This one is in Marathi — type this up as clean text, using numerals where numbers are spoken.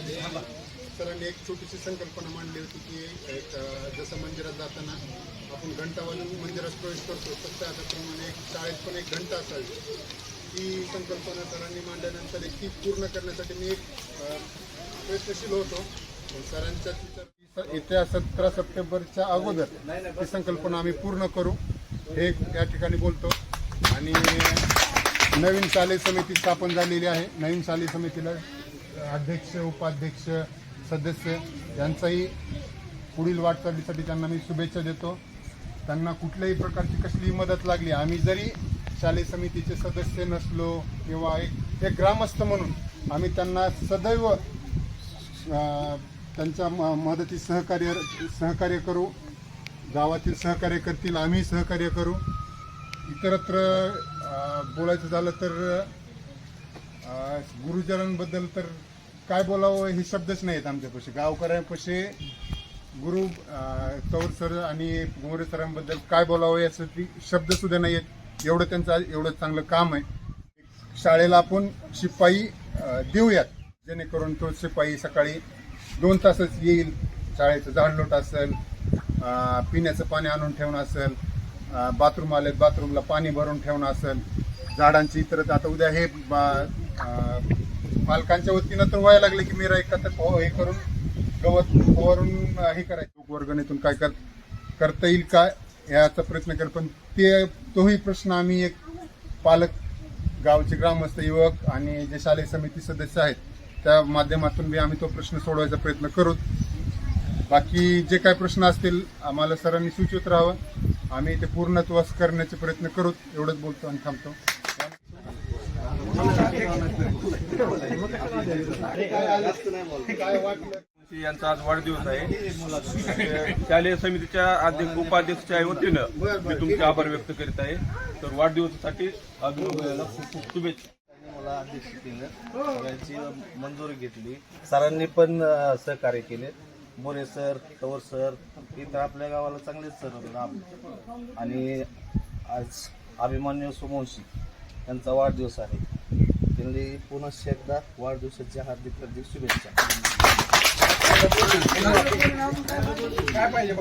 सरांनी एक छोटीशी संकल्पना मांडली होती की एक जसं मंदिरात जाताना आपण घंटा वाजून मंदिरात प्रवेश करतो तसं त्याप्रमाणे शाळेत पण एक घंटा असावी. ही संकल्पना सरांनी मांडल्यानंतर एक ती पूर्ण करण्यासाठी मी एक प्रयत्नशील होतो. सरांच्या येत्या 17 सप्टेंबरच्या अगोदर ही संकल्पना आम्ही पूर्ण करू हे या ठिकाणी बोलतो. आणि नवीन शालेय समिती स्थापन झालेली आहे. नवीन शालेय समितीला अध्यक्ष, उपाध्यक्ष, सदस्य यांचाही पुढील वाटचालीसाठी त्यांना मी शुभेच्छा देतो. त्यांना कुठल्याही प्रकारची कसलीही मदत लागली, आम्ही जरी शालेय समितीचे सदस्य नसलो किंवा एक ग्रामस्थ म्हणून आम्ही त्यांना सदैव त्यांच्या मदतीस सहकार्य करू. गावातील सहकार्य करतील, आम्ही सहकार्य करू. इतरत्र बोलायचं झालं तर गुरुजनांबद्दल तर काय बोलावं हे शब्दच नाहीत आमच्यापाशी. गावकऱ्यांपाशी गुरु तौर सर आणि मोरे सरांबद्दल काय बोलावं यासाठी शब्दसुद्धा नाही आहेत. एवढं चांगलं काम आहे. शाळेला आपण शिपाई देऊयात जेणेकरून तो शिपाई सकाळी 2 तासच येईल. शाळेचं झाडलोट असेल, पिण्याचं पाणी आणून ठेवणं असेल, बाथरूम आले बाथरूमला पाणी भरून ठेवणं असेल, झाडांची इतर आता उद्या हे पालकांच्या वतीनं तर व्हायला लागले की मेरा एकत्र हे करून गवत फवारून हे करायचं. वर्गणीतून काय करता येईल का याचा प्रयत्न कर. पण तोही प्रश्न आम्ही एक पालक, गावचे ग्रामस्थ, युवक आणि जे शालेय समिती सदस्य आहेत त्या माध्यमातून बी आम्ही तो प्रश्न सोडवायचा प्रयत्न करू. बाकी जे काही प्रश्न असतील आम्हाला सरांनी सूचित राहावं, आम्ही ते पूर्णत्वास करण्याचे प्रयत्न करू. एवढंच बोलतो आणि थांबतो. यांचा आज वाढदिवस आहे. शालेय समितीच्या अध्यक्ष, उपाध्यक्षाच्या वतीनं मी तुमचे आभार व्यक्त करीत आहे. तर वाढदिवसासाठी अभिनव खूप खूप शुभेच्छा. मला अध्यक्ष केलं, सगळ्यांची मंजुरी घेतली, सरांनी पण सहकार्य केले. मोरे सर, तवर सर, इतर आपल्या गावाला चांगलेच सर होते. आणि आज अभिमन्यू सोमवंशी यांचा वाढदिवस आहे. त्यांनी पुन्हा एकदा वाढदिवसाच्या हार्दिक शुभेच्छा. काय पाहिजे